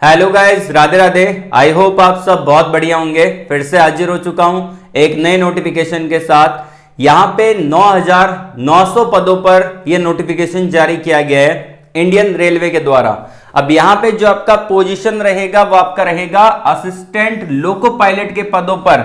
Hello guys, Radhe Radhe. I hope आप सब बहुत बढ़िया होंगे। फिर से हाजिर हो चुका हूं एक नए नोटिफिकेशन के साथ। यहां पे 9,900 पदों पर यह नोटिफिकेशन जारी किया गया है इंडियन रेलवे के द्वारा। अब यहां पे जो आपका पोजीशन रहेगा वो आपका रहेगा असिस्टेंट लोको पायलट के पदों पर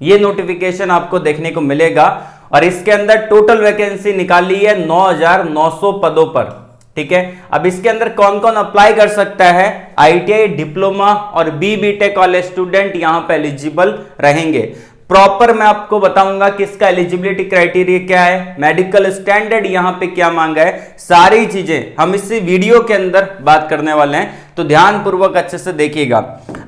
यह नोटिफिकेशन आपको देखने को मिलेगा। और इसके अंदर टोटल वैकेंसी निकाली है 9,900 पदों पर। ठीक है, अब इसके अंदर कौन कौन अप्लाई कर सकता है? आईटीआई, डिप्लोमा और बीटेक वाले स्टूडेंट यहां पे एलिजिबल रहेंगे। प्रॉपर मैं आपको बताऊंगा कि इसका एलिजिबिलिटी क्राइटेरिया क्या है, मेडिकल स्टैंडर्ड यहां पे क्या मांगा है, सारी चीजें हम इसी वीडियो के अंदर बात करने वाले हैं, तो ध्यान पूर्वक अच्छे से देखिएगा।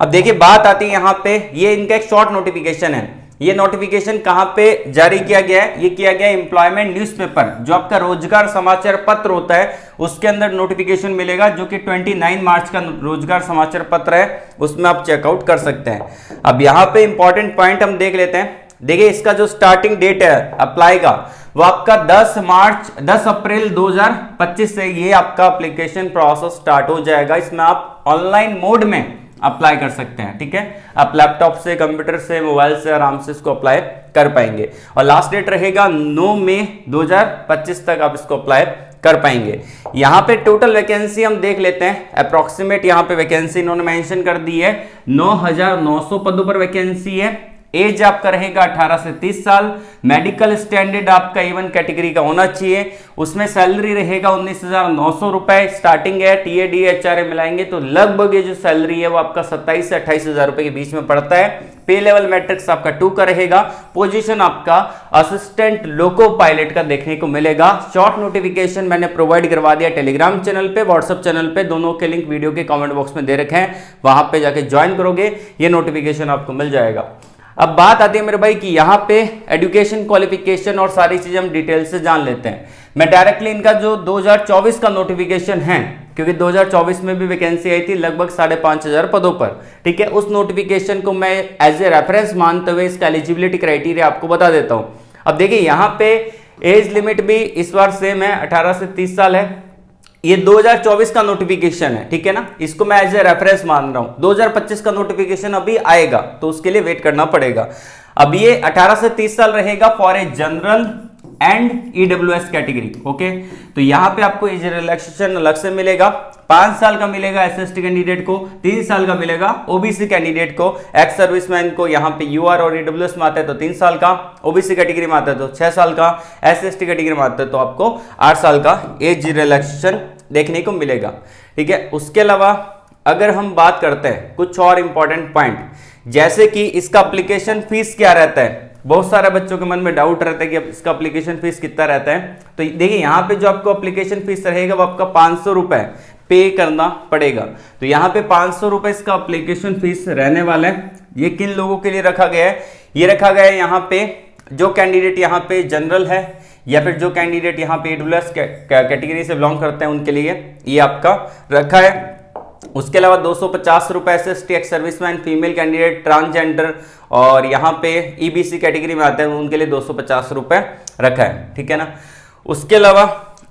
अब देखिए, बात आती है यहां पे, ये इनका एक शॉर्ट नोटिफिकेशन है। ये नोटिफिकेशन कहां पे जारी किया गया है? ये किया गया एम्प्लॉयमेंट न्यूज़पेपर, जो आपका रोजगार समाचार पत्र होता है उसके अंदर नोटिफिकेशन मिलेगा, जो कि 29 मार्च का रोजगार समाचार पत्र है, उसमें आप चेकआउट कर सकते हैं। अब यहां पे इंपॉर्टेंट पॉइंट हम देख लेते हैं। देखिए, इसका जो स्टार्टिंग डेट है अप्लाई का, वो आपका 10 अप्रैल 2025 से ये आपका एप्लीकेशन प्रोसेस स्टार्ट हो जाएगा। इसमें आप ऑनलाइन मोड में अप्लाई कर सकते हैं। ठीक है, आप लैपटॉप से, कंप्यूटर से, मोबाइल से आराम से इसको अप्लाई कर पाएंगे। और लास्ट डेट रहेगा 9 मई 2025 तक आप इसको अप्लाई कर पाएंगे। यहां पे टोटल वैकेंसी हम देख लेते हैं। अप्रोक्सीमेट यहां पे वैकेंसी इन्होंने मेंशन कर दी है, 9,900 पदों पर वैकेंसी है। एज आपका रहेगा 18 से 30 साल। मेडिकल स्टैंडर्ड आपका A1 कैटेगरी का होना चाहिए। उसमें सैलरी रहेगा 19,900 रुपए स्टार्टिंग है। टीए एचआरए मिलाएंगे तो लगभग ये जो सैलरी है वो आपका 27 से 28,000 रुपए के बीच में पड़ता है। पे लेवल मैट्रिक्स आपका 2 का रहेगा। पोजीशन आपका असिस्टेंट लोको पायलट का देखने को मिलेगा। शॉर्ट नोटिफिकेशन मैंने प्रोवाइड करवा दिया टेलीग्राम चैनल पे, व्हाट्सएप चैनल पे, दोनों के लिंक वीडियो के कमेंट बॉक्स में दे रखे हैं। वहां पे जाके ज्वाइन करोगे, ये नोटिफिकेशन आपको मिल जाएगा। अब बात आती है मेरे भाई कि यहाँ पे एजुकेशन क्वालिफिकेशन और सारी चीजें हम डिटेल से जान लेते हैं। मैं डायरेक्टली इनका जो 2024 का नोटिफिकेशन है, क्योंकि 2024 में भी वैकेंसी आई थी लगभग 5,500 पदों पर। ठीक है, उस नोटिफिकेशन को मैं एज ए रेफरेंस मानते हुए इसका एलिजिबिलिटी क्राइटेरिया आपको बता देता हूँ। अब देखिए, यहाँ पे एज लिमिट भी इस बार सेम है, 18 से 30 साल है। ये 2024 का नोटिफिकेशन है, ठीक है ना, इसको मैं एज ए रेफरेंस मान रहा हूं। 2025 का नोटिफिकेशन अभी आएगा तो उसके लिए वेट करना पड़ेगा। अब ये 18 से 30 साल रहेगा for a general and EWS category. Okay, तो यहां पे आपको एज रिलैक्सेशन अलग से मिलेगा। 5 साल का मिलेगा एसएसटी कैंडिडेट को, 3 साल का मिलेगा ओबीसी कैंडिडेट को। एक्स सर्विसमैन को यहाँ पे यूआर और ईडब्ल्यूएस में आता है तो 3 साल का, ओबीसी कैटेगरी में आता है तो 6 साल का, एसएसटी कैटेगरी में आता है तो आपको 8 साल का एज रिलैक्सेशन देखने को मिलेगा। ठीक है, उसके अलावा अगर हम बात करते हैं कुछ और इंपॉर्टेंट पॉइंट, जैसे कि इसका एप्लीकेशन फीस क्या रहता है। बहुत सारे बच्चों के मन में डाउट रहता है कि इसका एप्लीकेशन फीस कितना रहता है। तो देखिए, यहाँ पे जो आपको एप्लीकेशन फीस रहेगा वो आपका 500 रुपए पे करना पड़ेगा। तो यहाँ पे 500 रुपए इसका एप्लीकेशन फीस रहने वाला है। ये किन लोगों के लिए रखा गया है? ये रखा गया है यहाँ पे जो कैंडिडेट यहाँ पे जनरल है, या फिर जो कैंडिडेट यहाँ पे ईडब्ल्यूएस कैटेगरी से बिलोंग करते हैं उनके लिए ये आपका रखा है। उसके अलावा 250 रुपए SST, ex serviceman, female candidate, transgender और यहाँ पे ईबीसी कैटेगरी में आते हैं उनके लिए 250 रुपए रखा है। ठीक है ना। उसके अलावा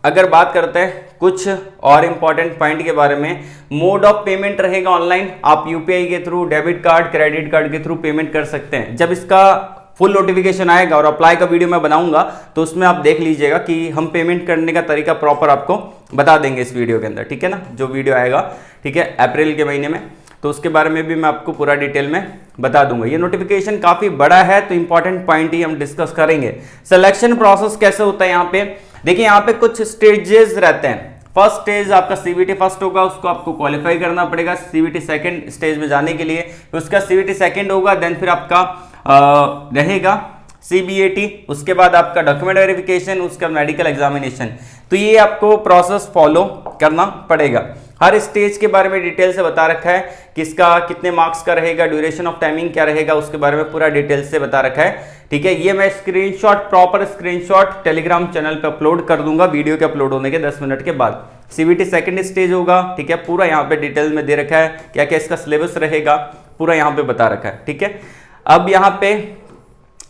अगर बात करते हैं कुछ और इंपॉर्टेंट पॉइंट के बारे में, मोड ऑफ पेमेंट रहेगा ऑनलाइन। आप यूपीआई के through, debit card, credit card के थ्रू पेमेंट कर सकते हैं। जब इसका फुल नोटिफिकेशन आएगा और अप्लाई का वीडियो मैं बनाऊंगा तो उसमें आप देख लीजिएगा कि हम पेमेंट करने का तरीका प्रॉपर आपको बता देंगे इस वीडियो के अंदर। ठीक है ना, जो वीडियो आएगा, ठीक है, अप्रैल के महीने में, तो उसके बारे में भी मैं आपको पूरा डिटेल में बता दूंगा। ये नोटिफिकेशन काफी बड़ा है तो इंपॉर्टेंट पॉइंट ही हम डिस्कस करेंगे। सिलेक्शन प्रोसेस कैसे होता है यहाँ पे? देखिए, यहाँ पे कुछ स्टेजेस रहते हैं। फर्स्ट स्टेज आपका सीवीटी फर्स्ट होगा, उसको आपको क्वालिफाई करना पड़ेगा सीवीटी सेकंड स्टेज में जाने के लिए। उसका सीवीटी सेकंड होगा, देन फिर आपका रहेगा सीबीएटी, उसके बाद आपका डॉक्यूमेंट वेरिफिकेशन, उसका मेडिकल एग्जामिनेशन। तो ये आपको प्रोसेस फॉलो करना पड़ेगा। हर स्टेज के बारे में डिटेल से बता रखा है, किसका कितने मार्क्स का रहेगा, ड्यूरेशन ऑफ टाइमिंग क्या रहेगा, उसके बारे में पूरा डिटेल से बता रखा है। ठीक है, ये मैं screenshot, proper screenshot Telegram channel पे अपलोड कर दूंगा वीडियो के अपलोड होने के 10 मिनट के बाद। सीवीटी सेकंड स्टेज होगा, ठीक है, पूरा यहाँ पे डिटेल में दे रखा है, क्या क्या इसका सिलेबस रहेगा पूरा यहाँ पे बता रखा है। ठीक है, अब यहाँ पे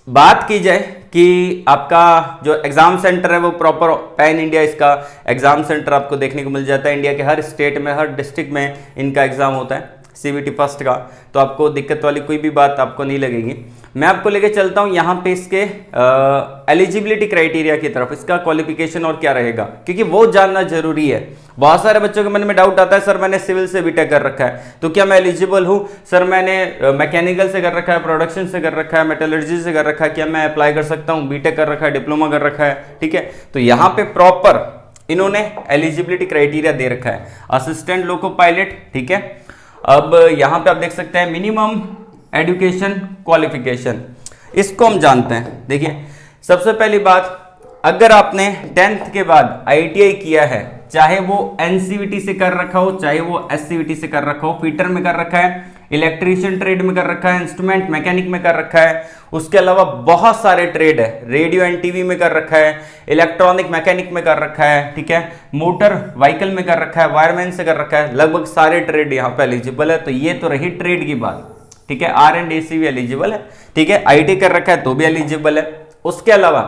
बात की जाए कि आपका जो एग्जाम सेंटर है वो प्रॉपर पैन इंडिया इसका एग्जाम सेंटर आपको देखने को मिल जाता है। इंडिया के हर स्टेट में, हर डिस्ट्रिक्ट में इनका एग्जाम होता है। CVT फर्स्ट का, तो आपको दिक्कत वाली कोई भी बात आपको नहीं लगेगी। मैं आपको लेके चलता हूं यहाँ पे इसके एलिजिबिलिटी क्राइटेरिया की तरफ, इसका क्वालिफिकेशन और क्या रहेगा, क्योंकि वो जानना जरूरी है। बहुत सारे बच्चों के मन में डाउट आता है, सर मैंने सिविल से बीटेक कर रखा है तो क्या मैं एलिजिबल हूं, सर मैंने मैकेनिकल से कर रखा है, प्रोडक्शन से कर रखा है, मेटलर्जी से कर रखा है, क्या मैं अप्लाई कर सकता हूं, बीटेक कर रखा है, डिप्लोमा कर रखा है, ठीक है। तो यहाँ पे प्रॉपर इन्होंने एलिजिबिलिटी क्राइटेरिया दे रखा है, असिस्टेंट लोको पायलट, ठीक है। अब यहाँ पे आप देख सकते हैं मिनिमम एजुकेशन क्वालिफिकेशन, इसको हम जानते हैं। देखिए सबसे पहली बात, अगर आपने 10th के बाद ITI किया है, चाहे वो NCVT से कर रखा हो, चाहे वो SCVT से कर रखा हो, फीटर में कर रखा है, इलेक्ट्रीशियन ट्रेड में कर रखा है, इंस्ट्रूमेंट मैकेनिक में कर रखा है, उसके अलावा बहुत सारे ट्रेड है, रेडियो एंड टीवी में कर रखा है, इलेक्ट्रॉनिक मैकेनिक में कर रखा है, ठीक है, मोटर व्हीकल में कर रखा है, वायरमैन से कर रखा है, लगभग सारे ट्रेड यहाँ पे एलिजिबल है। तो ये तो रही ट्रेड की बात, ठीक है। R&AC भी एलिजिबल है, ठीक है। IT कर रखा है तो भी एलिजिबल है। उसके अलावा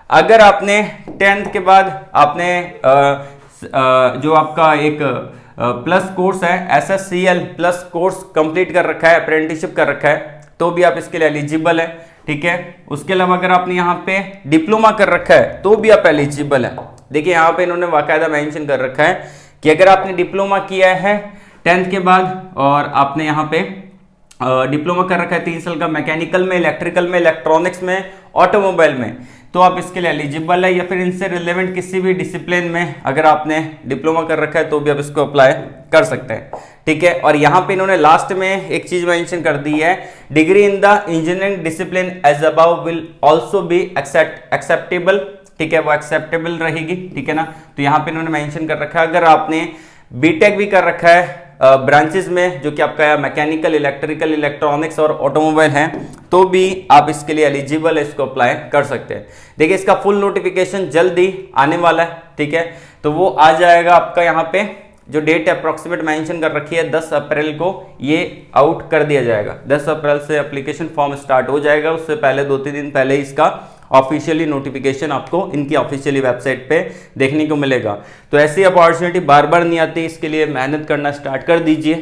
अगर आपने 10th के बाद आपने जो आपका एक प्लस कोर्स है SSCL प्लस कोर्स कंप्लीट कर रखा है, अप्रेंटिसशिप कर रखा है, तो भी आप इसके लिए एलिजिबल है, ठीक है। उसके अलावा अगर आपने यहाँ पे डिप्लोमा कर रखा है तो भी आप एलिजिबल है। देखिए यहाँ पे इन्होंने बाकायदा मेंशन कर रखा है कि अगर आपने डिप्लोमा किया है 10th के बाद और आपने यहाँ पे डिप्लोमा कर रखा है 3 साल का मैकेनिकल में, इलेक्ट्रिकल में, इलेक्ट्रॉनिक्स में, ऑटोमोबाइल में, तो आप इसके लिए एलिजिबल है। या फिर इनसे रिलेवेंट किसी भी डिसिप्लिन में अगर आपने डिप्लोमा कर रखा है तो भी आप इसको अप्लाई कर सकते हैं, ठीक है। और यहाँ पे इन्होंने लास्ट में एक चीज मेंशन कर दी है, degree in the engineering discipline as above will also be acceptable, ठीक है, वो एक्सेप्टेबल रहेगी, ठीक है ना। तो यहाँ पे इन्होंने मेंशन कर रखा है अगर आपने बीटेक भी कर रखा है ब्रांचेस में, जो कि आपका मैकेनिकल, इलेक्ट्रिकल, इलेक्ट्रॉनिक्स और ऑटोमोबाइल है, तो भी आप इसके लिए एलिजिबल है, इसको अप्लाई कर सकते हैं। देखिए इसका फुल नोटिफिकेशन जल्दी आने वाला है, ठीक है। तो वो आ जाएगा आपका, यहाँ पे जो डेट अप्रोक्सीमेट मेंशन कर रखी है 10 अप्रैल को ये आउट कर दिया जाएगा। 10 अप्रैल से एप्लीकेशन फॉर्म स्टार्ट हो जाएगा, उससे पहले 2-3 दिन पहले इसका ऑफिशियली नोटिफिकेशन आपको इनकी ऑफिशियली वेबसाइट पे देखने को मिलेगा। तो ऐसी अपॉर्चुनिटी बार बार नहीं आती, इसके लिए मेहनत करना स्टार्ट कर दीजिए।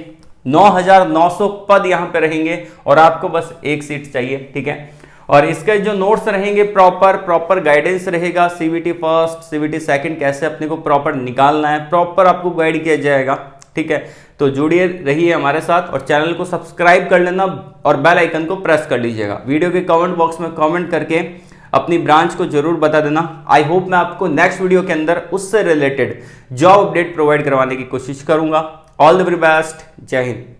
9,900 पद यहाँ पे रहेंगे और आपको बस एक सीट चाहिए, ठीक है। और इसके जो नोट्स रहेंगे प्रॉपर गाइडेंस रहेगा, CVT फर्स्ट, CVT सेकंड कैसे अपने को प्रॉपर निकालना है, प्रॉपर आपको गाइड किया जाएगा, ठीक है। तो जुड़िए रहिए हमारे साथ और चैनल को सब्सक्राइब कर लेना और बेल आइकन को प्रेस कर लीजिएगा। वीडियो के कमेंट बॉक्स में कमेंट करके अपनी ब्रांच को जरूर बता देना। आई होप मैं आपको नेक्स्ट वीडियो के अंदर उससे रिलेटेड जॉब अपडेट प्रोवाइड करवाने की कोशिश करूंगा। ऑल द वेरी बेस्ट, जय हिंद।